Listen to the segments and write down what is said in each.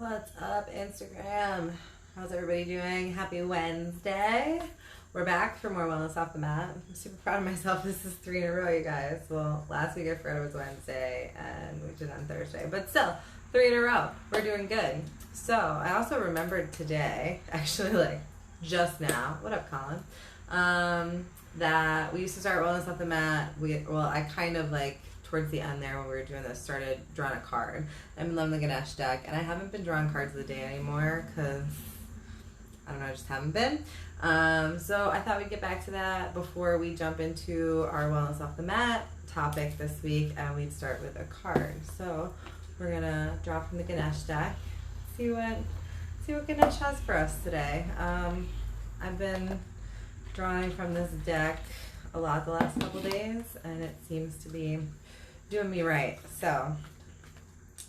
What's up, Instagram? How's everybody doing? Happy Wednesday. We're back for more Wellness Off the Mat. I'm super proud of myself. This is 3 in a row, you guys. Well, last week I forgot it was Wednesday and we did it on Thursday. But still, 3 in a row. We're doing good. So, I also remembered today, actually just now, what up, Colin? That we used to start Wellness Off the Mat. I kind of towards the end there when we were doing this, started drawing a card. I've been loving the Ganesh deck, and I haven't been drawing cards of the day anymore because, I don't know, I just haven't been. So I thought we'd get back to that before we jump into our Wellness Off the Mat topic this week, and we'd start with a card. So we're going to draw from the Ganesh deck, see what Ganesh has for us today. I've been drawing from this deck a lot the last couple days, and it seems to be doing me right. So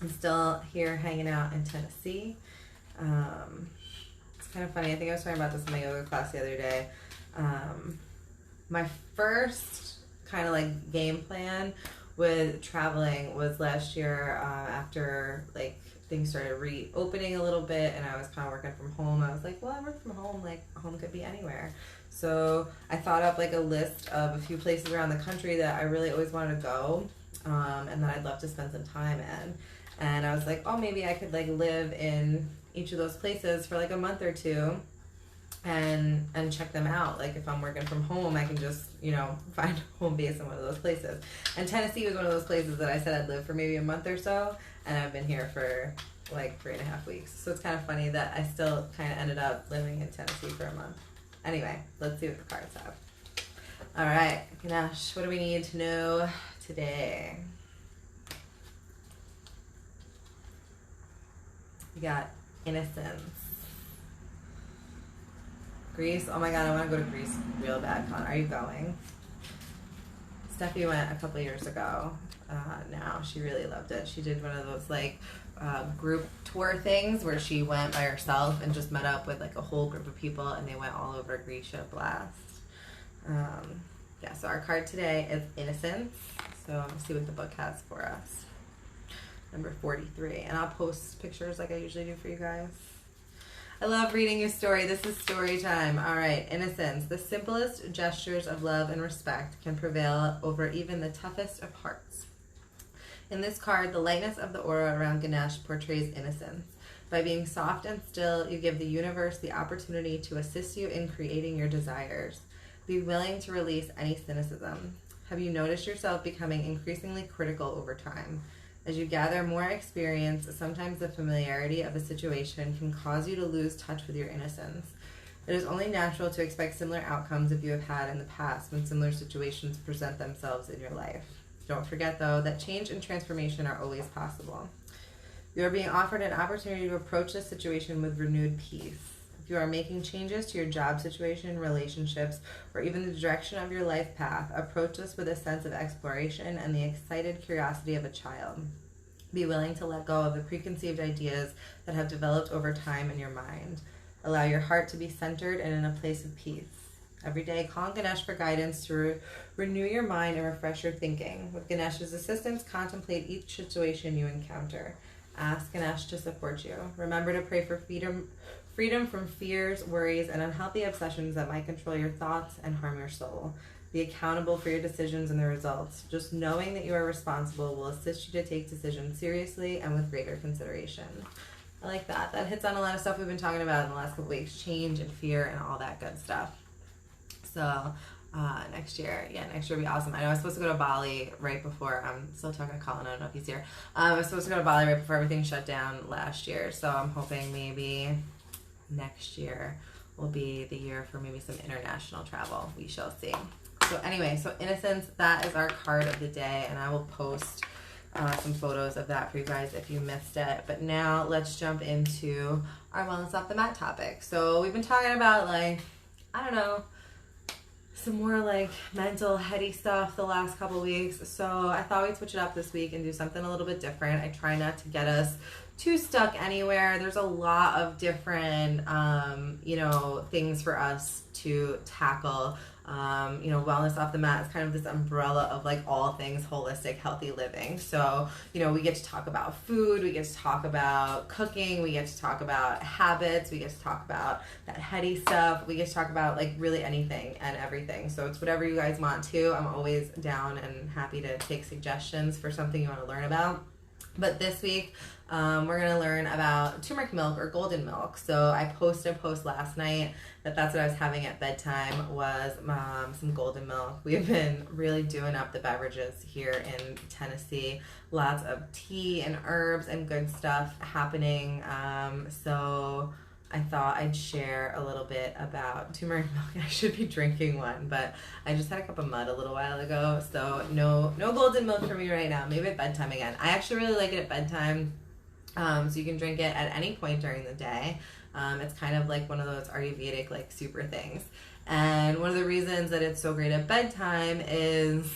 I'm still here hanging out in Tennessee. It's kind of funny. I think I was talking about this in my yoga class the other day. My first kind of game plan with traveling was last year after things started reopening a little bit and I was kind of working from home. I was like, well, I work from home. Home could be anywhere. So I thought up a list of a few places around the country that I really always wanted to go and that I'd love to spend some time in. And I was like, oh, maybe I could live in each of those places for a month or two and check them out. If I'm working from home, I can just, find home base in one of those places. And Tennessee was one of those places that I said I'd live for maybe a month or so, and I've been here for 3.5 weeks. So it's kind of funny that I still kind of ended up living in Tennessee for a month. Anyway, let's see what the cards have. All right, Ganesh, what do we need to know today? We got innocence. Greece. Oh my God, I want to go to Greece real bad. Con, are you going? Steffi went a couple years ago. Now she really loved it. She did one of those group tour things where she went by herself and just met up with a whole group of people, and they went all over Greece. She had a blast. So our card today is innocence. So let's see what the book has for us. Number 43, and I'll post pictures like I usually do for you guys. I love reading your story. This is story time. All right, innocence. The simplest gestures of love and respect can prevail over even the toughest of hearts. In this card, the lightness of the aura around Ganesh portrays innocence. By being soft and still, you give the universe the opportunity to assist you in creating your desires. Be willing to release any cynicism. Have you noticed yourself becoming increasingly critical over time? As you gather more experience, sometimes the familiarity of a situation can cause you to lose touch with your innocence. It is only natural to expect similar outcomes if you have had in the past when similar situations present themselves in your life. Don't forget, though, that change and transformation are always possible. You are being offered an opportunity to approach this situation with renewed peace. If you are making changes to your job situation, relationships, or even the direction of your life path, approach this with a sense of exploration and the excited curiosity of a child. Be willing to let go of the preconceived ideas that have developed over time in your mind. Allow your heart to be centered and in a place of peace. Every day, call on Ganesh for guidance to renew your mind and refresh your thinking. With Ganesh's assistance, contemplate each situation you encounter. Ask Ganesh to support you. Remember to pray for freedom from fears, worries, and unhealthy obsessions that might control your thoughts and harm your soul. Be accountable for your decisions and the results. Just knowing that you are responsible will assist you to take decisions seriously and with greater consideration. I like that. That hits on a lot of stuff we've been talking about in the last couple weeks, change and fear and all that good stuff. So next year will be awesome. I know I was supposed to go to Bali right before, I'm still talking to Colin, I don't know if he's here. I was supposed to go to Bali right before everything shut down last year, so I'm hoping maybe next year will be the year for maybe some international travel. We shall see. So anyway, so innocence, that is our card of the day, and I will post some photos of that for you guys if you missed it. But now let's jump into our Wellness Off the Mat topic. So we've been talking about some more mental heady stuff the last couple weeks. So I thought we'd switch it up this week and do something a little bit different. I try not to get us too stuck anywhere. There's a lot of different, things for us to tackle Wellness Off the Mat is kind of this umbrella of like all things holistic, healthy living. So, we get to talk about food, we get to talk about cooking, we get to talk about habits, we get to talk about that heady stuff, we get to talk about like really anything and everything. So it's whatever you guys want to. I'm always down and happy to take suggestions for something you want to learn about. But this week, we're going to learn about turmeric milk or golden milk. So I posted a post last night that's what I was having at bedtime was some golden milk. We've been really doing up the beverages here in Tennessee. Lots of tea and herbs and good stuff happening. So I thought I'd share a little bit about turmeric milk. I should be drinking one, but I just had a cup of mud a little while ago, so no golden milk for me right now. Maybe at bedtime again. I actually really like it at bedtime, so you can drink it at any point during the day. It's kind of like one of those Ayurvedic like super things. And one of the reasons that it's so great at bedtime is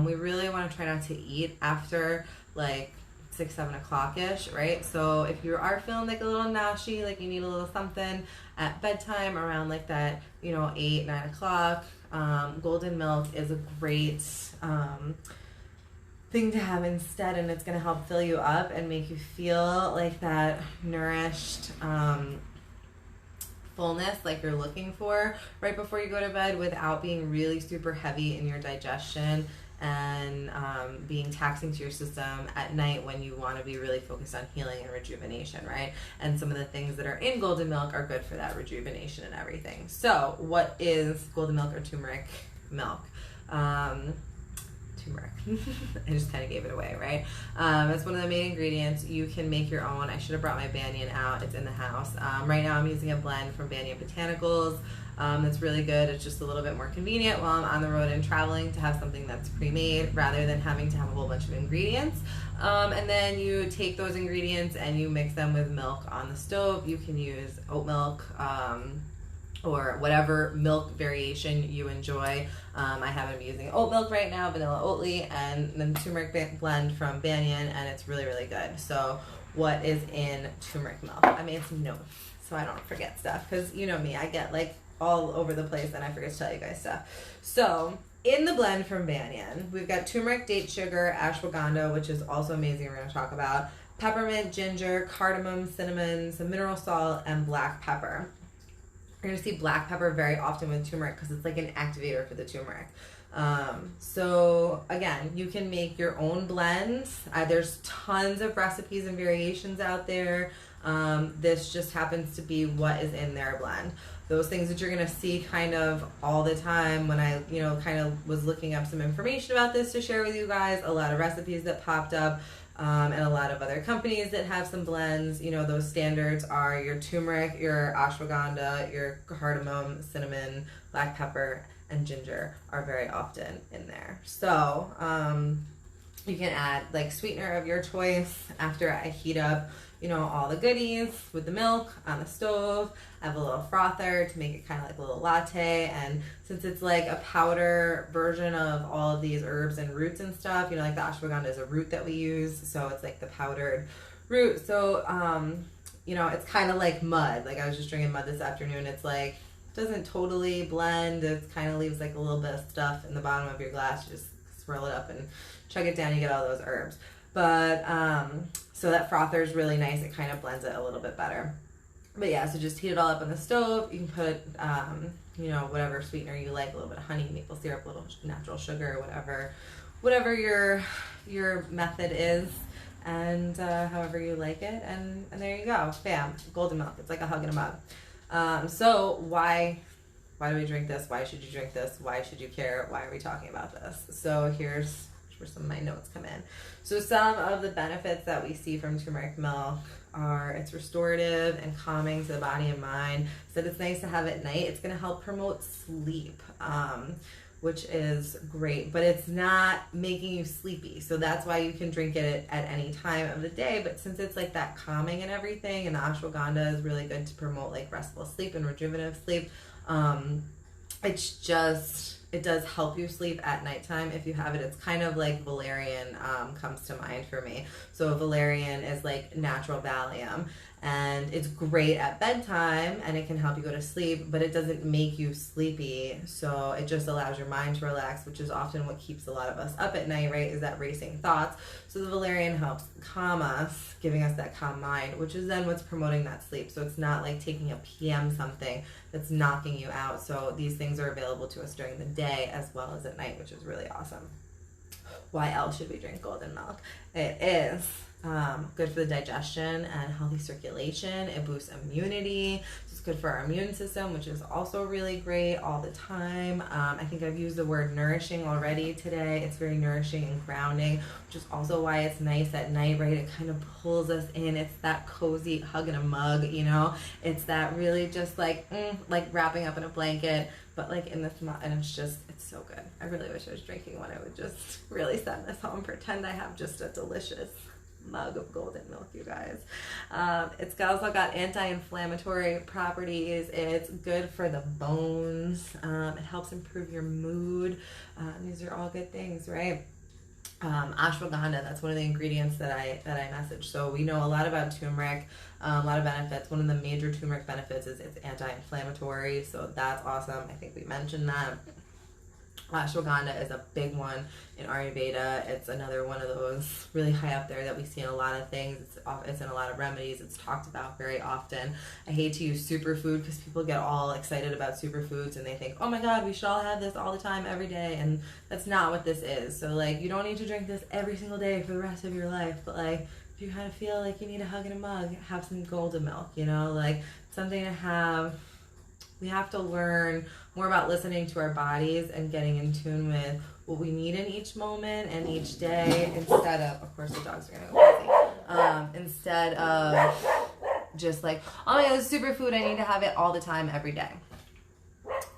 we really want to try not to eat after like 6-7 o'clock-ish, right? So if you are feeling like a little noshy, like you need a little something at bedtime around like that, 8-9 o'clock, golden milk is a great thing to have instead, and it's going to help fill you up and make you feel like that nourished fullness like you're looking for right before you go to bed without being really super heavy in your digestion and being taxing to your system at night when you want to be really focused on healing and rejuvenation, right? And some of the things that are in golden milk are good for that rejuvenation and everything. So what is golden milk or turmeric milk? Turmeric. I just kind of gave it away, right? It's one of the main ingredients. You can make your own. I should have brought my Banyan out. It's in the house. Right now I'm using a blend from Banyan Botanicals. That's really good. It's just a little bit more convenient while I'm on the road and traveling to have something that's pre-made rather than having to have a whole bunch of ingredients. And then you take those ingredients and you mix them with milk on the stove. You can use oat milk or whatever milk variation you enjoy. I haven't been using oat milk right now, vanilla Oatly, and then turmeric blend from Banyan, and it's really, really good. So what is in turmeric milk? I made some notes so I don't forget stuff, because you know me, I get like all over the place and I forget to tell you guys stuff. So in the blend from Banyan, we've got turmeric, date sugar, ashwagandha, which is also amazing, we're going to talk about, peppermint, ginger, cardamom, cinnamon, some mineral salt, and black pepper. You're going to see black pepper very often with turmeric because it's like an activator for the turmeric. So again, you can make your own blends. There's tons of recipes and variations out there. This just happens to be what is in their blend. Those things that you're going to see kind of all the time when I, kind of was looking up some information about this to share with you guys, a lot of recipes that popped up. And a lot of other companies that have some blends. Those standards are your turmeric, your ashwagandha, your cardamom, cinnamon, black pepper, and ginger are very often in there. So you can add like sweetener of your choice after I heat up all the goodies with the milk on the stove. I have a little frother to make it kind of like a little latte, and since it's like a powder version of all of these herbs and roots and stuff, like the ashwagandha is a root that we use, so it's like the powdered root. So it's kind of like mud. Like I was just drinking mud this afternoon. It's like doesn't totally blend. It kind of leaves like a little bit of stuff in the bottom of your glass. You just swirl it up and chug it down. You get all those herbs. But so that frother is really nice. It kind of blends it a little bit better. But yeah, so just heat it all up on the stove. You can put, whatever sweetener you like, a little bit of honey, maple syrup, a little natural sugar, whatever your method is, and however you like it. And there you go. Bam, golden milk. It's like a hug in a mug. So why do we drink this? Why should you drink this? Why should you care? Why are we talking about this? So here's where some of my notes come in. So some of the benefits that we see from turmeric milk are it's restorative and calming to the body and mind. So it's nice to have at night. It's going to help promote sleep, which is great, but it's not making you sleepy. So that's why you can drink it at any time of the day. But since it's like that calming and everything, and the ashwagandha is really good to promote like restful sleep and rejuvenative sleep, it does help you sleep at nighttime if you have it. It's kind of like valerian comes to mind for me. So valerian is like natural Valium. And it's great at bedtime, and it can help you go to sleep, but it doesn't make you sleepy. So it just allows your mind to relax, which is often what keeps a lot of us up at night, right? Is that racing thoughts. So the valerian helps calm us, giving us that calm mind, which is then what's promoting that sleep. So it's not like taking a PM something that's knocking you out. So these things are available to us during the day as well as at night, which is really awesome. Why else should we drink golden milk? It is good for the digestion and healthy circulation. It boosts immunity. So it's good for our immune system, which is also really great all the time. I think I've used the word nourishing already today. It's very nourishing and grounding, which is also why it's nice at night, right? It kind of pulls us in. It's that cozy hug in a mug, you know? It's that really just like wrapping up in a blanket, but like in this, and it's so good. I really wish I was drinking one. I would just really send this home, pretend I have just a delicious mug of golden milk, you guys. It's also got anti-inflammatory properties. It's good for the bones. It helps improve your mood. These are all good things, right? Ashwagandha, that's one of the ingredients that I messaged. So we know a lot about turmeric, a lot of benefits. One of the major turmeric benefits is it's anti-inflammatory, so that's awesome. I think we mentioned that. Ashwagandha is a big one in Ayurveda. It's another one of those really high up there that we see in a lot of things. It's in a lot of remedies. It's talked about very often. I hate to use superfood because people get all excited about superfoods and they think, oh my God, we should all have this all the time, every day. And that's not what this is. So like, you don't need to drink this every single day for the rest of your life. But like, if you kind of feel like you need a hug in a mug, have some golden milk, you know, like something to have. We have to learn more about listening to our bodies and getting in tune with what we need in each moment and each day, instead of course the dogs are gonna go crazy, instead of just like, oh my God, this is superfood, I need to have it all the time, every day.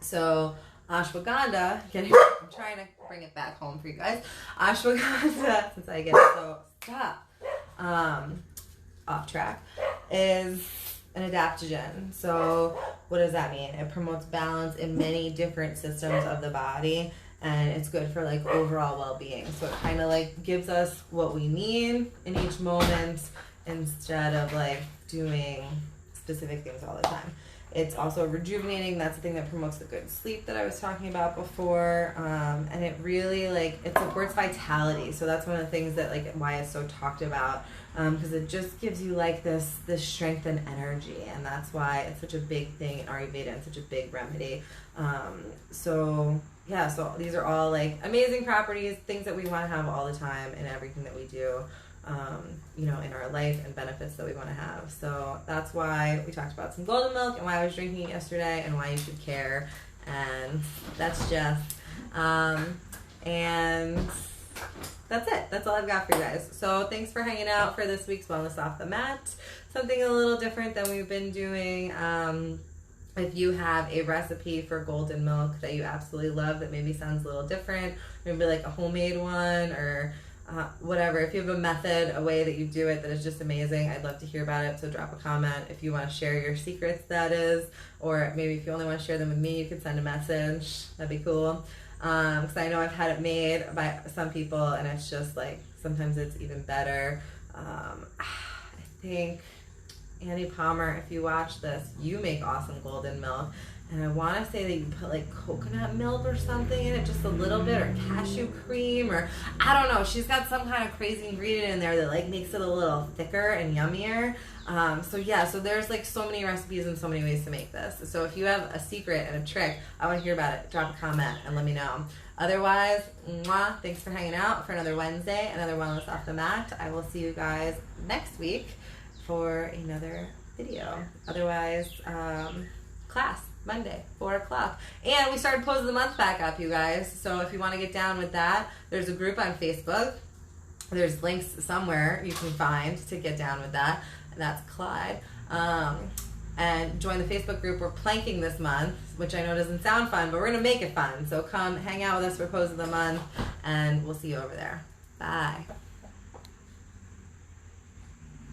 So ashwagandha, I'm trying to bring it back home for you guys. Ashwagandha, since I get so off track, is an adaptogen. So what does that mean? It promotes balance in many different systems of the body, and it's good for like overall well-being. So it kind of like gives us what we need in each moment instead of like doing specific things all the time. It's also rejuvenating. That's the thing that promotes the good sleep that I was talking about before. And it really like, it supports vitality. So that's one of the things that like why it's so talked about, because it just gives you like this strength and energy. And that's why it's such a big thing in Ayurveda and such a big remedy. So yeah, so these are all like amazing properties, things that we want to have all the time in everything that we do. You know, in our life, and benefits that we want to have. So that's why we talked about some golden milk and why I was drinking it yesterday and why you should care. And that's just, and that's it. That's all I've got for you guys. So thanks for hanging out for this week's Wellness Off the Mat. Something a little different than we've been doing. If you have a recipe for golden milk that you absolutely love that maybe sounds a little different, maybe like a homemade one or whatever, if you have a method, a way that you do it that is just amazing, I'd love to hear about it. So drop a comment if you want to share your secrets, that is, or maybe if you only want to share them with me, you could send a message. That'd be cool. Because I know I've had it made by some people and it's just like, sometimes it's even better. I think Annie Palmer, if you watch this, you make awesome golden milk. And I want to say that you put like coconut milk or something in it, just a little bit, or cashew cream, or I don't know. She's got some kind of crazy ingredient in there that like makes it a little thicker and yummier. So yeah, so there's like so many recipes and so many ways to make this. So if you have a secret and a trick, I want to hear about it. Drop a comment and let me know. Otherwise, mwah, thanks for hanging out for another Wednesday, another Wellness Off the Mat. I will see you guys next week for another video. Otherwise, class. Monday, 4 o'clock. And we started Pose of the Month back up, you guys. So if you want to get down with that, there's a group on Facebook. There's links somewhere you can find to get down with that. And that's Clyde. And join the Facebook group. We're planking this month, which I know doesn't sound fun, but we're going to make it fun. So come hang out with us for Pose of the Month, and we'll see you over there. Bye.